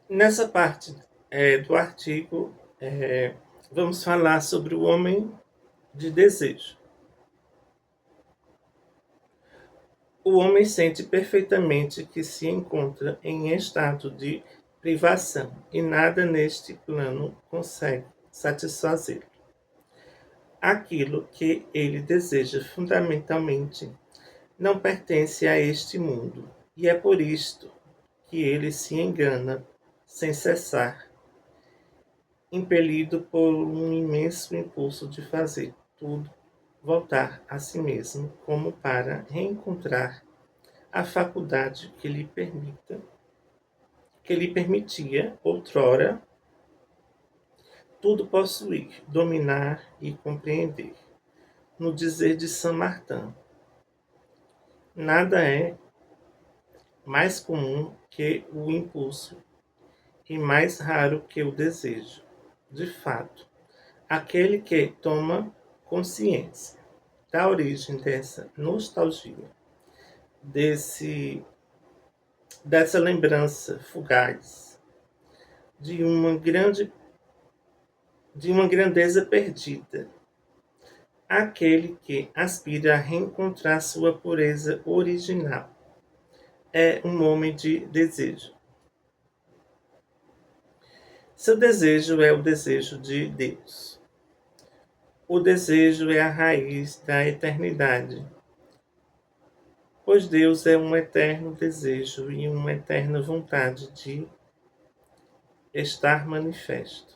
Nessa parte do artigo, vamos falar sobre o homem de desejo. O homem sente perfeitamente que se encontra em estado de privação e nada neste plano consegue satisfazê-lo. Aquilo que ele deseja fundamentalmente não pertence a este mundo, e é por isto que ele se engana sem cessar, impelido por um imenso impulso de fazer tudo voltar a si mesmo, como para reencontrar a faculdade que lhe permitia outrora tudo possuir, dominar e compreender. No dizer de Saint Martin, nada é mais comum que o impulso e mais raro que o desejo. De fato, aquele que toma consciência da origem dessa nostalgia, desse, dessa lembrança fugaz de de uma grandeza perdida, aquele que aspira a reencontrar sua pureza original, é um homem de desejo. Seu desejo é o desejo de Deus. O desejo é a raiz da eternidade, pois Deus é um eterno desejo e uma eterna vontade de estar manifesto,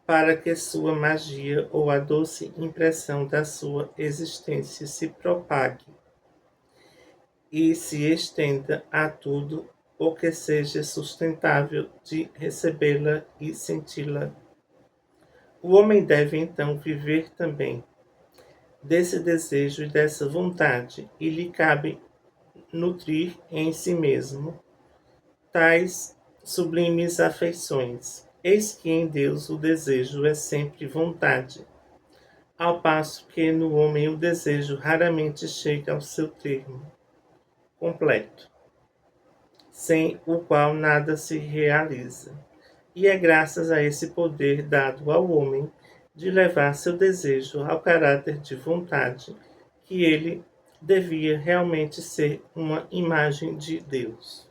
para que sua magia ou a doce impressão da sua existência se propague e se estenda a tudo o que seja sustentável de recebê-la e senti-la. O homem deve então viver também desse desejo e dessa vontade, e lhe cabe nutrir em si mesmo tais sublimes afeições. Eis que em Deus o desejo é sempre vontade, ao passo que no homem o desejo raramente chega ao seu termo completo, sem o qual nada se realiza. E é graças a esse poder dado ao homem de levar seu desejo ao caráter de vontade que ele devia realmente ser uma imagem de Deus.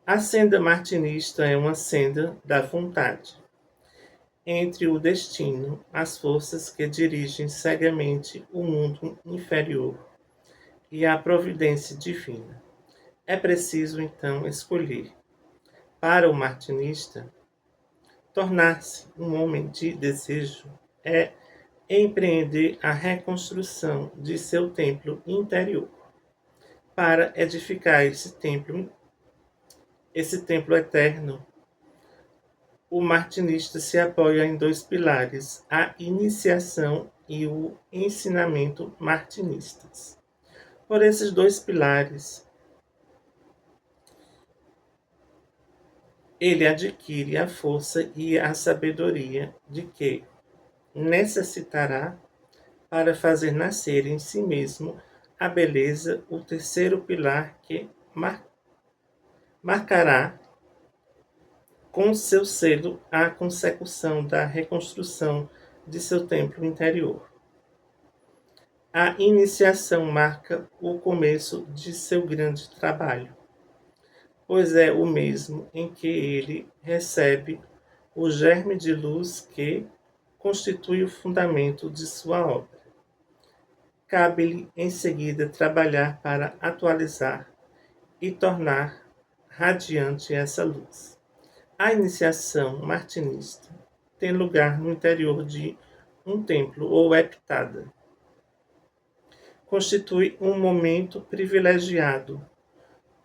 A senda martinista é uma senda da vontade, entre o destino, as forças que dirigem cegamente o mundo inferior e a providência divina. É preciso então escolher. Para o martinista, tornar-se um homem de desejo é empreender a reconstrução de seu templo interior. Para edificar esse templo eterno, o martinista se apoia em dois pilares, a iniciação e o ensinamento martinistas. Por esses dois pilares, ele adquire a força e a sabedoria de que necessitará para fazer nascer em si mesmo a beleza, o terceiro pilar que marcará com seu selo a consecução da reconstrução de seu templo interior. A iniciação marca o começo de seu grande trabalho, pois é o mesmo em que ele recebe o germe de luz que constitui o fundamento de sua obra. Cabe-lhe em seguida trabalhar para atualizar e tornar radiante essa luz. A iniciação martinista tem lugar no interior de um templo ou heptada. Constitui um momento privilegiado,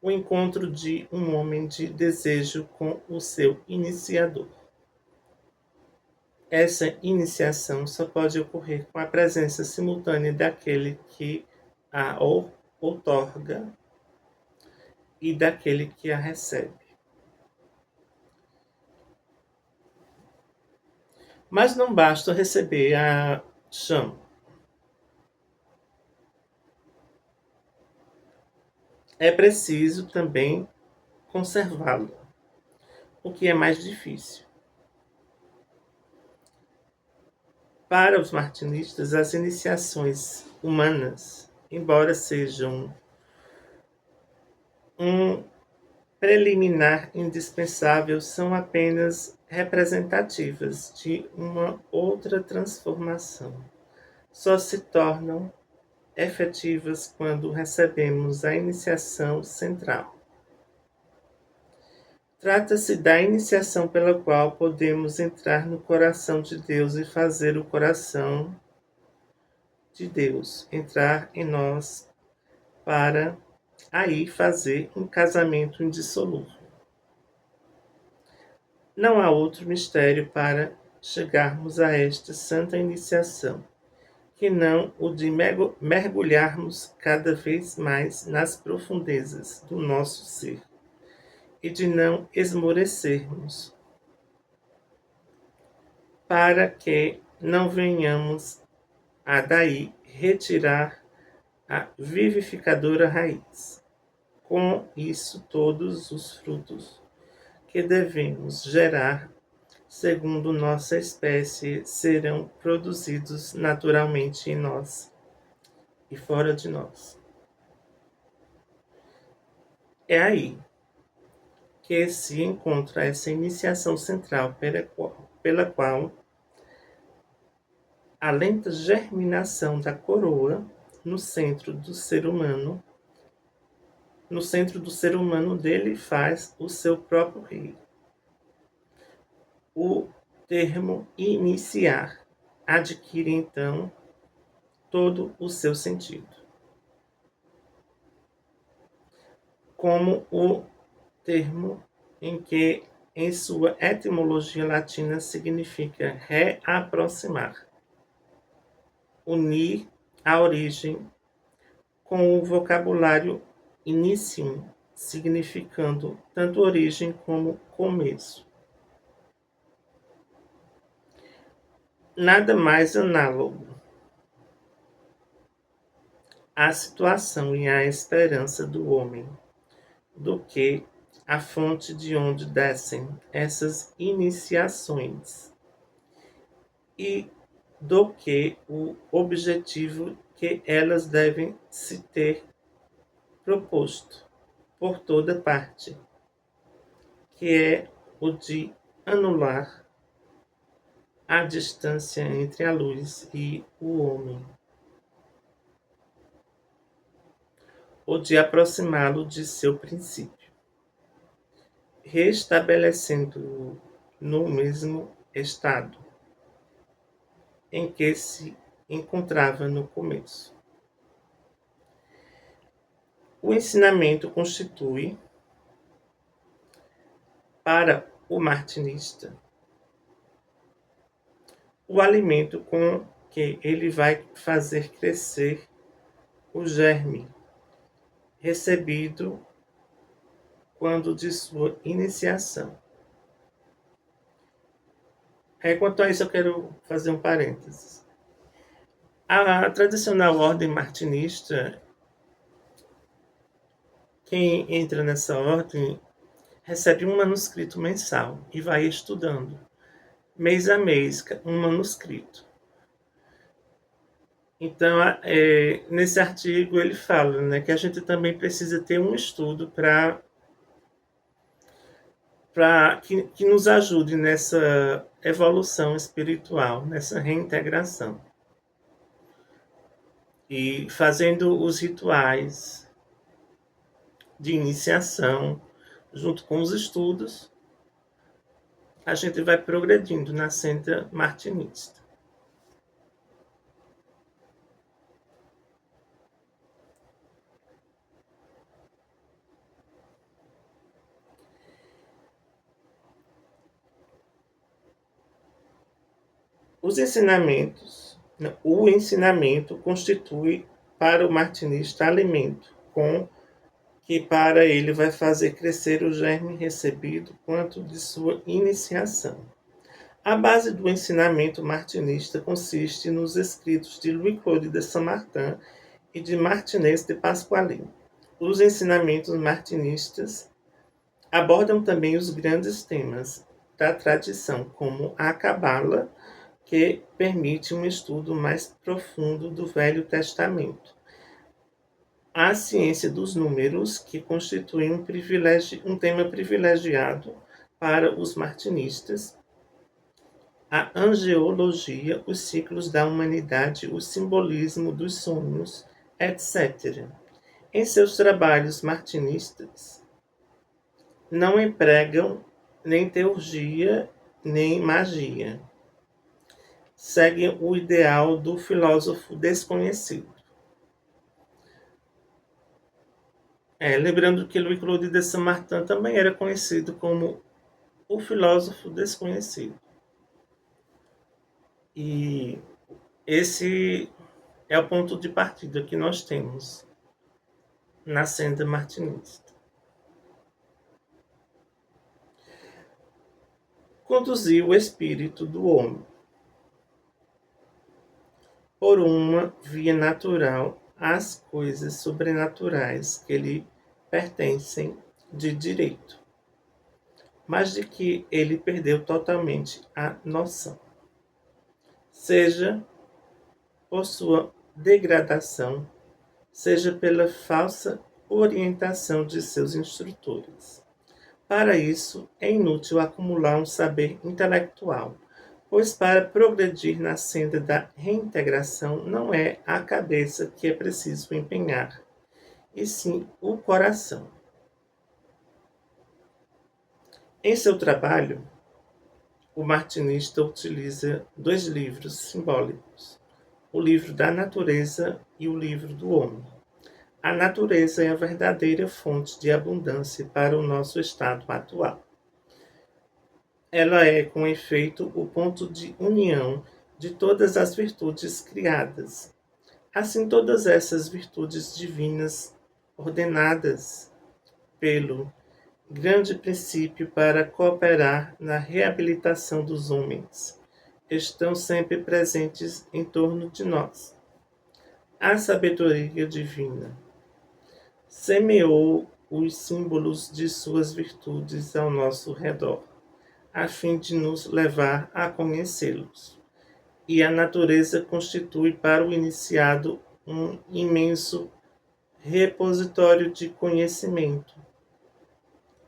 o encontro de um homem de desejo com o seu iniciador. Essa iniciação só pode ocorrer com a presença simultânea daquele que a outorga e daquele que a recebe. Mas não basta receber a chama. é preciso também conservá-lo, o que é mais difícil. Para os martinistas, as iniciações humanas, embora sejam um preliminar indispensável, são apenas representativas de uma outra transformação. Só se tornam efetivas quando recebemos a iniciação central. Trata-se da iniciação pela qual podemos entrar no coração de Deus e fazer o coração de Deus entrar em nós para aí fazer um casamento indissolúvel. Não há outro mistério para chegarmos a esta santa iniciação, que não o de mergulharmos cada vez mais nas profundezas do nosso ser e de não esmorecermos, para que não venhamos a daí retirar a vivificadora raiz. Com isso, todos os frutos que devemos gerar segundo nossa espécie serão produzidos naturalmente em nós e fora de nós. É aí que se encontra essa iniciação central pela qual a lenta germinação da coroa no centro do ser humano, dele faz o seu próprio rei. O termo iniciar adquire então todo o seu sentido. Como o termo em que, em sua etimologia latina, significa reaproximar, unir a origem com o vocabulário inicium, significando tanto origem como começo. Nada mais análogo à situação e à esperança do homem do que a fonte de onde descem essas iniciações e do que o objetivo que elas devem se ter proposto por toda parte, que é o de anular a distância entre a luz e o homem, ou de aproximá-lo de seu princípio, restabelecendo-o no mesmo estado em que se encontrava no começo. O ensinamento constitui, para o martinista, o alimento com que ele vai fazer crescer o germe recebido quando de sua iniciação. Quanto a isso, eu quero fazer um parênteses. A tradicional ordem martinista, quem entra nessa ordem recebe um manuscrito mensal e vai estudando, mês a mês, um manuscrito. Então, nesse artigo ele fala, né, que a gente também precisa ter um estudo para que nos ajude nessa evolução espiritual, nessa reintegração. E fazendo os rituais de iniciação, junto com os estudos, a gente vai progredindo na senda martinista. O ensinamento constitui para o martinista alimento, com que para ele vai fazer crescer o germe recebido quanto de sua iniciação. A base do ensinamento martinista consiste nos escritos de Louis-Claude de Saint-Martin e de Martinez de Pasqually. Os ensinamentos martinistas abordam também os grandes temas da tradição, como a Cabala, que permite um estudo mais profundo do Velho Testamento, a ciência dos números, que constitui um tema privilegiado para os martinistas, a angeologia, os ciclos da humanidade, o simbolismo dos sonhos, etc. Em seus trabalhos martinistas, não empregam nem teurgia nem magia. Seguem o ideal do filósofo desconhecido. Lembrando que Louis-Claude de Saint-Martin também era conhecido como o filósofo desconhecido. E esse é o ponto de partida que nós temos na senda martinista. Conduzir o espírito do homem por uma via natural às coisas sobrenaturais que lhe pertencem de direito, mas de que ele perdeu totalmente a noção, seja por sua degradação, seja pela falsa orientação de seus instrutores. Para isso, é inútil acumular um saber intelectual, pois para progredir na senda da reintegração não é a cabeça que é preciso empenhar, e sim o coração. Em seu trabalho, o martinista utiliza dois livros simbólicos, o livro da natureza e o livro do homem. A natureza é a verdadeira fonte de abundância para o nosso estado atual. Ela é, com efeito, o ponto de união de todas as virtudes criadas. Assim, todas essas virtudes divinas, ordenadas pelo grande princípio para cooperar na reabilitação dos homens, estão sempre presentes em torno de nós. A sabedoria divina semeou os símbolos de suas virtudes ao nosso redor, a fim de nos levar a conhecê-los. E a natureza constitui para o iniciado um imenso repositório de conhecimento.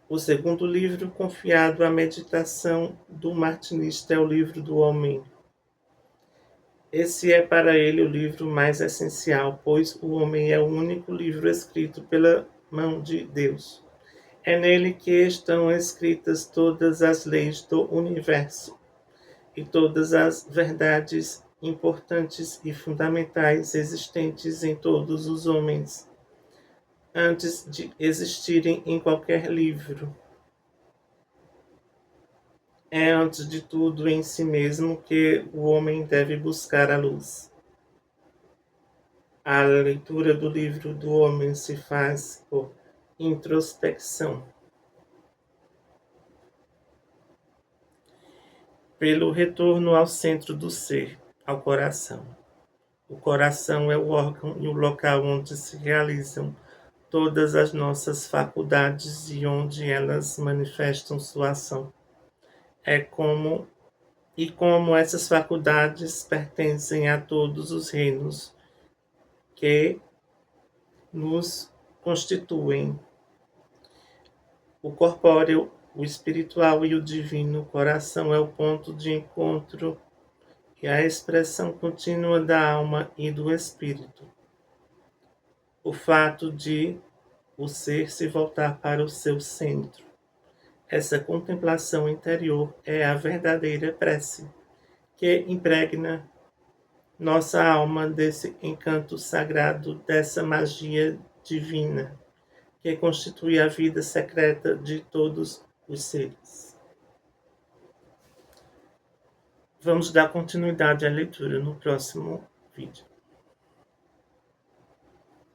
O segundo livro confiado à meditação do martinista é o livro do homem. Esse é para ele o livro mais essencial, pois o homem é o único livro escrito pela mão de Deus. É nele que estão escritas todas as leis do universo e todas as verdades importantes e fundamentais existentes em todos os homens, antes de existirem em qualquer livro. É antes de tudo em si mesmo que o homem deve buscar a luz. A leitura do livro do homem se faz por introspecção, pelo retorno ao centro do ser, ao coração. O coração é o órgão e o local onde se realizam todas as nossas faculdades e onde elas manifestam sua ação. Como essas faculdades pertencem a todos os reinos que nos constituem, o corpóreo, o espiritual e o divino. O coração é o ponto de encontro e a expressão contínua da alma e do espírito. O fato de o ser se voltar para o seu centro. Essa contemplação interior é a verdadeira prece, que impregna nossa alma desse encanto sagrado, dessa magia divina, que constitui a vida secreta de todos os seres. Vamos dar continuidade à leitura no próximo vídeo.